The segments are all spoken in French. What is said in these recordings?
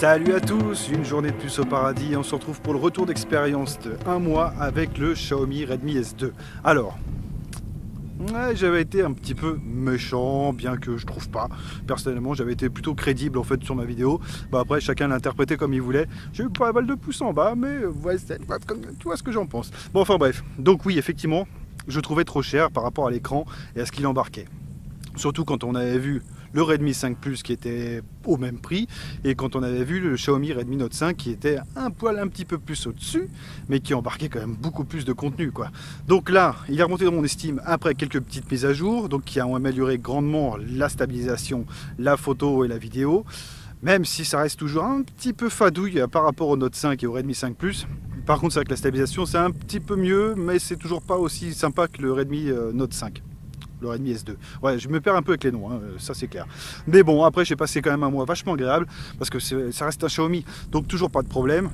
Salut à tous, une journée de plus au paradis et on se retrouve pour le retour d'expérience de 1 mois avec le Xiaomi Redmi S2. Alors, j'avais été un petit peu méchant, bien que je trouve pas. Personnellement, j'avais été plutôt crédible en fait sur ma vidéo. Après, chacun l'interprétait comme il voulait. J'ai eu pas mal de pouces en bas, mais tu vois ce que j'en pense. Bon, enfin bref. Donc oui, effectivement, je trouvais trop cher par rapport à l'écran et à ce qu'il embarquait. Surtout quand on avait vu le Redmi 5 Plus qui était au même prix et quand on avait vu le Xiaomi Redmi Note 5 qui était un petit peu plus au-dessus mais qui embarquait quand même beaucoup plus de contenu quoi. Donc là, il est remonté dans mon estime après quelques petites mises à jour donc qui ont amélioré grandement la stabilisation, la photo et la vidéo. Même si ça reste toujours un petit peu fadouille par rapport au Note 5 et au Redmi 5 Plus. Par contre, c'est vrai que la stabilisation c'est un petit peu mieux mais c'est toujours pas aussi sympa que le Redmi Note 5. Le Redmi S2. Ouais, je me perds un peu avec les noms, hein, ça c'est clair. Mais bon, après j'ai passé quand même un mois vachement agréable, parce que ça reste un Xiaomi, donc toujours pas de problème.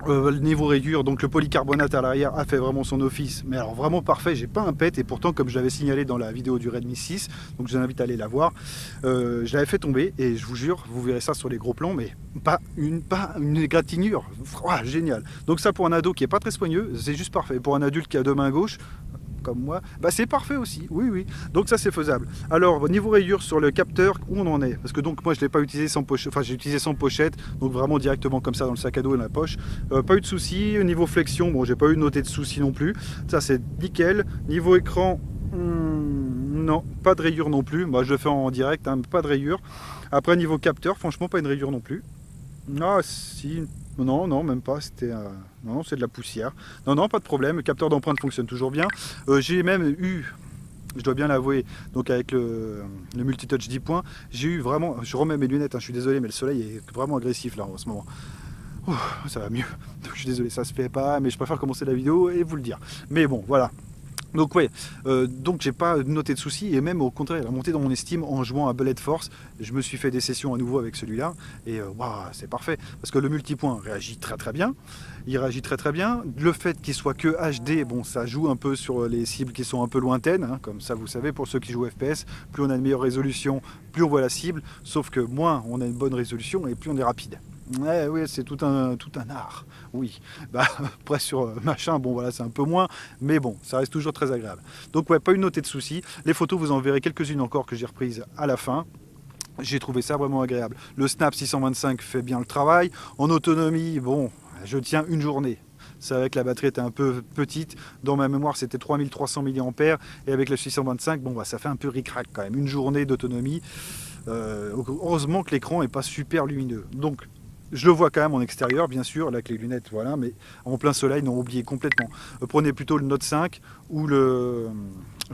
Le niveau rayure, donc le polycarbonate à l'arrière a fait vraiment son office, mais alors vraiment parfait, j'ai pas un pet, et pourtant comme je l'avais signalé dans la vidéo du Redmi 6, donc je vous invite à aller la voir, je l'avais fait tomber, et je vous jure, vous verrez ça sur les gros plans, mais pas une égratignure, génial. Donc ça pour un ado qui est pas très soigneux, c'est juste parfait. Pour un adulte qui a deux mains gauches, comme moi, c'est parfait aussi, oui, donc ça c'est faisable. Alors au niveau rayure sur le capteur, où on en est? Parce que donc moi je l'ai pas utilisé sans pochette, enfin j'ai utilisé sans pochette, donc vraiment directement comme ça dans le sac à dos et dans la poche, pas eu de soucis. Au niveau flexion, bon j'ai pas eu de noté de soucis non plus, ça c'est nickel. Niveau écran, non, pas de rayure non plus, moi je le fais en direct, hein, pas de rayure. Après niveau capteur, franchement pas une rayure non plus. Ah si, non, même pas, c'était... non, c'est de la poussière. Non, pas de problème, le capteur d'empreinte fonctionne toujours bien. J'ai même eu, je dois bien l'avouer, donc avec le multitouch 10 points, j'ai eu vraiment... Je remets mes lunettes, hein, je suis désolé, mais le soleil est vraiment agressif là en ce moment. Ça va mieux, donc, je suis désolé, ça se fait pas, mais je préfère commencer la vidéo et vous le dire. Mais bon, voilà. Donc ouais, donc j'ai pas noté de soucis et même au contraire, il a monté dans mon estime en jouant à Bullet Force. Je me suis fait des sessions à nouveau avec celui-là et c'est parfait parce que le multipoint réagit très bien. Il réagit très bien. Le fait qu'il soit que HD, bon, ça joue un peu sur les cibles qui sont un peu lointaines, hein, comme ça vous savez pour ceux qui jouent FPS. Plus on a une meilleure résolution, plus on voit la cible. Sauf que moins on a une bonne résolution et plus on est rapide. Ouais, oui, c'est tout un art. Oui, après sur machin, bon voilà, c'est un peu moins, mais bon, ça reste toujours très agréable. Donc ouais, pas une notée de soucis. Les photos, vous en verrez quelques-unes encore que j'ai reprises à la fin. J'ai trouvé ça vraiment agréable. Le Snap 625 fait bien le travail. En autonomie, bon, je tiens une journée. C'est vrai que la batterie était un peu petite. Dans ma mémoire, c'était 3300 mAh. Et avec le 625, bon, ça fait un peu ric-rac quand même. Une journée d'autonomie. Heureusement que l'écran n'est pas super lumineux. Donc, je le vois quand même en extérieur, bien sûr, là avec les lunettes, voilà, mais en plein soleil, non, oubliez complètement. Prenez plutôt le Note 5 ou le...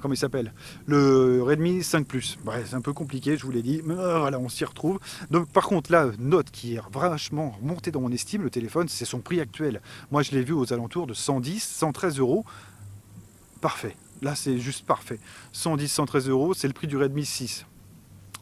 Comment il s'appelle? Le Redmi 5 Plus. Bref, c'est un peu compliqué, je vous l'ai dit, mais voilà, on s'y retrouve. Donc, par contre, là, Note qui est vachement monté dans mon estime, le téléphone, c'est son prix actuel. Moi, je l'ai vu aux alentours de 110, 113 euros. Parfait. Là, c'est juste parfait. 110, 113 euros, c'est le prix du Redmi 6.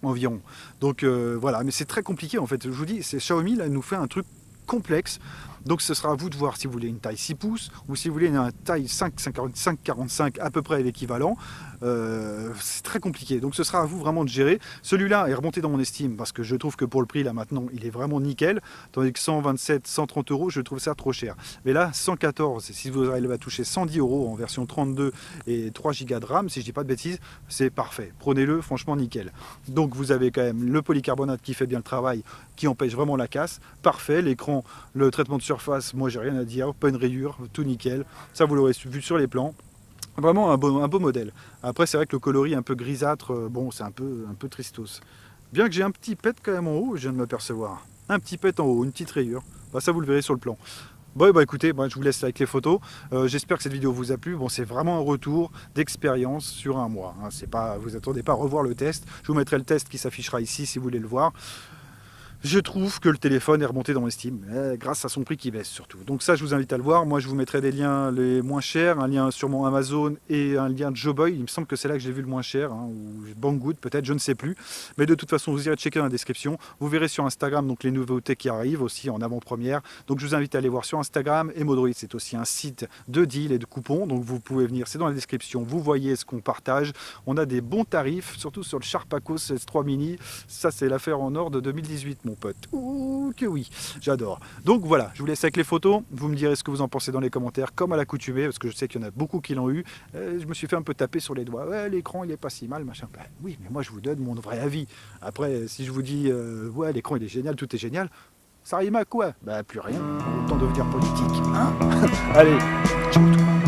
Environ. Donc voilà, mais c'est très compliqué en fait. Je vous dis, c'est Xiaomi là nous fait un truc complexe. Donc ce sera à vous de voir si vous voulez une taille 6 pouces ou si vous voulez une taille 5,45 à peu près l'équivalent. C'est très compliqué. Donc ce sera à vous vraiment de gérer. Celui-là est remonté dans mon estime parce que je trouve que pour le prix là maintenant il est vraiment nickel. Tandis que 127, 130 euros, je trouve ça trop cher. Mais là 114, si vous arrivez à toucher 110 euros en version 32 et 3 Go de RAM, si je dis pas de bêtises, c'est parfait. Prenez-le, franchement nickel. Donc vous avez quand même le polycarbonate qui fait bien le travail, qui empêche vraiment la casse. Parfait. L'écran, le traitement de surface, moi j'ai rien à dire, pas une rayure, tout nickel. Ça vous l'aurez vu sur les plans. Vraiment un beau modèle. Après c'est vrai que le coloris un peu grisâtre, bon c'est un peu tristos. Bien que j'ai un petit pet quand même en haut, je viens de m'apercevoir. Un petit pet en haut, une petite rayure. Ça vous le verrez sur le plan. Bon écoutez, je vous laisse avec les photos. J'espère que cette vidéo vous a plu. Bon, c'est vraiment un retour d'expérience sur un mois. Hein. C'est pas, vous attendez pas à revoir le test. Je vous mettrai le test qui s'affichera ici si vous voulez le voir. Je trouve que le téléphone est remonté dans l'estime, grâce à son prix qui baisse surtout. Donc ça, je vous invite à le voir. Moi, je vous mettrai des liens les moins chers, un lien sur mon Amazon et un lien de Joboy. Il me semble que c'est là que j'ai vu le moins cher, hein, ou Banggood peut-être, je ne sais plus. Mais de toute façon, vous irez checker dans la description. Vous verrez sur Instagram donc les nouveautés qui arrivent aussi en avant-première. Donc je vous invite à aller voir sur Instagram. Et Modroid, c'est aussi un site de deals et de coupons. Donc vous pouvez venir, c'est dans la description. Vous voyez ce qu'on partage. On a des bons tarifs, surtout sur le Sharp Aquos S3 Mini. Ça, c'est l'affaire en or de 2018. mon pote. Ouh, que oui, j'adore. Donc voilà, je vous laisse avec les photos. Vous me direz ce que vous en pensez dans les commentaires, comme à l'accoutumée, parce que je sais qu'il y en a beaucoup qui l'ont eu. Je me suis fait un peu taper sur les doigts. Ouais, l'écran, il est pas si mal, machin. Ben, oui, mais moi, je vous donne mon vrai avis. Après, si je vous dis, ouais, l'écran, il est génial, tout est génial, ça rime à quoi? Bah, plus rien. Autant devenir politique, hein. Allez, ciao tout le monde.